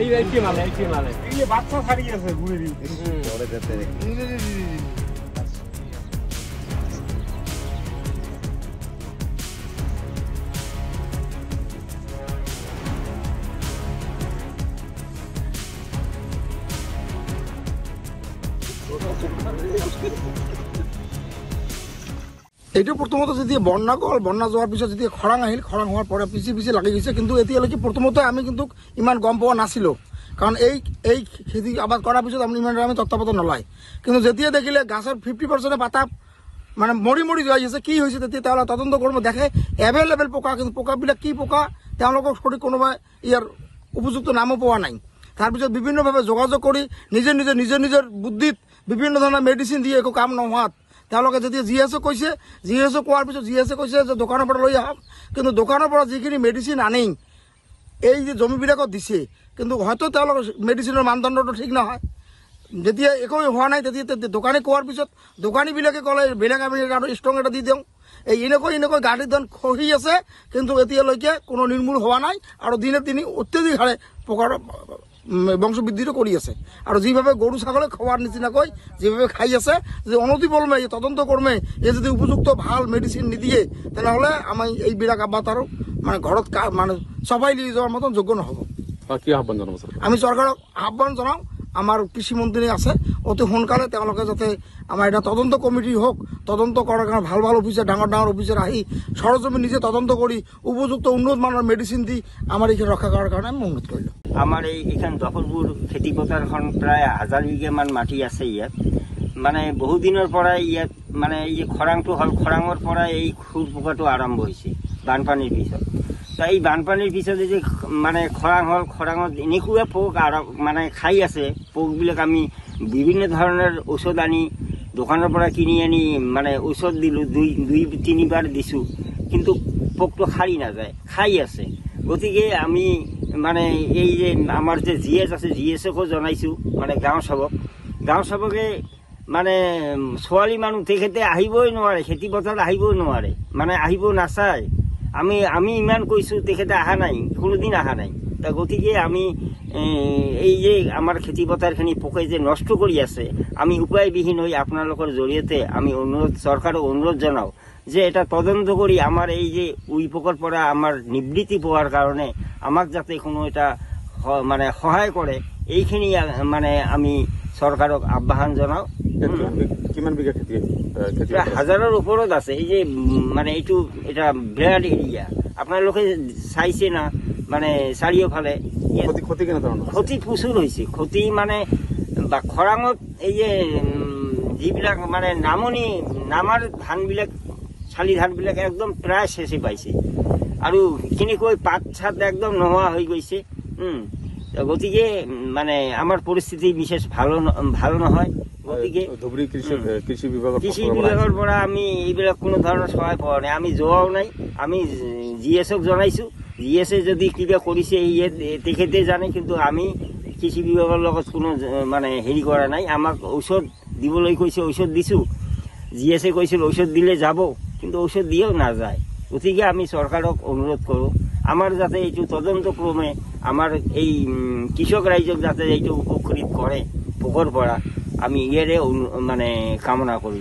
এই যে বাচ্চা ছাড়িয়ে আছে ঘুৰে দিই এইটো প্ৰথমতে যেতিয়া বন্যা গ'ল, বন্যা যোৱাৰ পিছত যেতিয়া খৰাং আহিল, খৰাং হোৱাৰ পৰা পিছে পিছে লাগি গৈছে। কিন্তু এতিয়ালৈকে প্ৰথমতে আমি কিন্তু ইমান গম পোৱা নাছিলোঁ, কাৰণ এই খেতি আবাদ কৰাৰ পিছত ইমান আমি তত্ত্বাৱধান নলয়। কিন্তু যেতিয়া দেখিলে গাছৰ 50% পাতা মানে মৰি মৰি যোৱা হৈছে, কি হৈছে তেতিয়া তেওঁলোকে তদন্ত কৰিব দেখে এভেইলেবল পোকা, কিন্তু পোকাবিলাক কি পোকা তেওঁলোকক সঠিক কোনোবাই ইয়াৰ উপযুক্ত নামো পোৱা নাই। তাৰপিছত বিভিন্নভাৱে যোগাযোগ কৰি নিজৰ বুদ্ধিত বিভিন্ন ধৰণৰ মেডিচিন দিয়ে একো কাম নোহোৱাত তেওঁলোকে যেতিয়া GSO কৈছে, GSO কোৱাৰ পিছত GSO কৈছে যে দোকানৰ পৰা লৈ আহক। কিন্তু দোকানৰ পৰা যিখিনি মেডিচিন আনি এই যে জমিবিলাকত দিছে, কিন্তু হয়তো তেওঁলোকৰ মেডিচিনৰ মানদণ্ডটো ঠিক নহয়। যেতিয়া একো হোৱা নাই তেতিয়া দোকানী কোৱাৰ পিছত দোকানীবিলাকে ক'লে বেলেগ আমি আৰু ষ্ট্ৰং এটা দি দিওঁ। এই এনেকৈ গাড়ীৰ ধন খহি আছে, কিন্তু এতিয়ালৈকে কোনো নিৰ্মূল হোৱা নাই। আৰু দিনে দিনে অত্যাধিক হাৰে পোকাৰ বংশবৃদ্ধিটো কৰি আছে। আৰু যিভাৱে গৰু ছাগলী খোৱাৰ নিচিনাকৈ যিভাৱে খাই আছে, যে অনতিপলমে তদন্ত কৰ্মে এই যদি উপযুক্ত ভাল মেডিচিন নিদিয়ে, তেনেহ'লে আমি এইবিলাক আবাদ আৰু মানে ঘৰত মানে চফাই লৈ যোৱাৰ মতন যোগ্য নহ'ব। কি আহ্বান জনাব? আমি চৰকাৰক আহ্বান জনাওঁ, আমাৰ কৃষি মন্ত্ৰী আছে, অতি সোনকালে তেওঁলোকে যাতে আমাৰ এটা তদন্ত কমিটি হওক, তদন্ত কৰাৰ কাৰণে ভাল অফিচাৰ ডাঙৰ অফিচাৰ আহি সৰজমে নিজে তদন্ত কৰি উপযুক্ত উন্নত মানৰ মেডিচিন দি আমাৰ এইখিনি ৰক্ষা কৰাৰ কাৰণে আমি অনুৰোধ কৰিলোঁ। আমাৰ এইখন দখলপুৰ খেতি পথাৰখন প্ৰায় 1000 বিঘামান মাটি আছে ইয়াত। মানে বহু দিনৰ পৰাই ইয়াত মানে এই যে খৰাংটো হ'ল, খৰাঙৰ পৰা এই খুৰ পোকাটো আৰম্ভ হৈছে বানপানীৰ পিছত। তো এই বানপানীৰ পিছতে যে মানে খৰাং হ'ল, খৰাঙত এনেকুৱা পোক মানে খাই আছে। পোকবিলাক আমি বিভিন্ন ধৰণৰ ঔষধ আনি দোকানৰ পৰা কিনি আনি মানে ঔষধ দিলোঁ, দুই তিনিবাৰ দিছোঁ, কিন্তু পোকটো সাৰি নাযায়, খাই আছে। গতিকে আমি মানে এই যে আমাৰ যে GS আছে, GSকো জনাইছোঁ, মানে গাঁও সেৱকে মানে ছোৱালী মানুহ তেখেতে আহিবই নোৱাৰে, খেতি পথাৰত আহিবই নোৱাৰে, মানে আহিব নাচায়। আমি ইমান কৈছোঁ, তেখেতে অহা নাই, কোনোদিন অহা নাই। তা গতিকে আমি এই যে আমাৰ খেতি পথাৰখিনি পোকে যে নষ্ট কৰি আছে, আমি উপায়বিহীন হৈ আপোনালোকৰ জৰিয়তে আমি চৰকাৰক অনুৰোধ জনাওঁ যে এটা তদন্ত কৰি আমাৰ এই যে পোকৰ পৰা আমাৰ নিবৃত্তি পোৱাৰ কাৰণে আমাক যাতে কোনো এটা মানে সহায় কৰে, এইখিনি মানে আমি চৰকাৰক আহ্বান জনাওঁ। কিমান বিঘা খেতি? প্ৰায় 1000ৰ ওপৰত আছে। এই যে মানে এটা বিৰাট এৰিয়া, আপোনালোকে চাইছে না, মানে চাৰিওফালে ক্ষতি কেনেধৰণৰ? ক্ষতি প্ৰচুৰ হৈছে। ক্ষতি মানে খৰাঙত এই যে যিবিলাক মানে নামাৰ ধানবিলাক, চালি ধানবিলাক একদম প্ৰায় চেচি পাইছে, আৰু কেনেকৈ পাত চাত একদম নোহোৱা হৈ গৈছে। গতিকে মানে আমাৰ পৰিস্থিতি বিশেষ ভাল নহয়। গতিকে কৃষি বিভাগৰ পৰা আমি এইবিলাক কোনো ধৰণৰ সহায় পোৱা নাই, আমি যোৱাও নাই। আমি GSক জনাইছোঁ, GSে যদি কিবা কৰিছে তেখেতে জানে, কিন্তু আমি কৃষি বিভাগৰ লগত কোনো মানে হেৰি কৰা নাই। আমাক ঔষধ দিবলৈ কৈছে, ঔষধ দিছোঁ। GSে কৈছিল ঔষধ দিলে যাব, কিন্তু ঔষধ দিয়েও নাযায়। গতিকে আমি চৰকাৰক অনুৰোধ কৰোঁ, আমাৰ যাতে এইটো তদন্তক্ৰমে আমাৰ এই কৃষক ৰাইজক যাতে এইটো উপকৃত কৰে পোকৰ পৰা, আমি ইয়াৰে মানে কামনা কৰোঁ।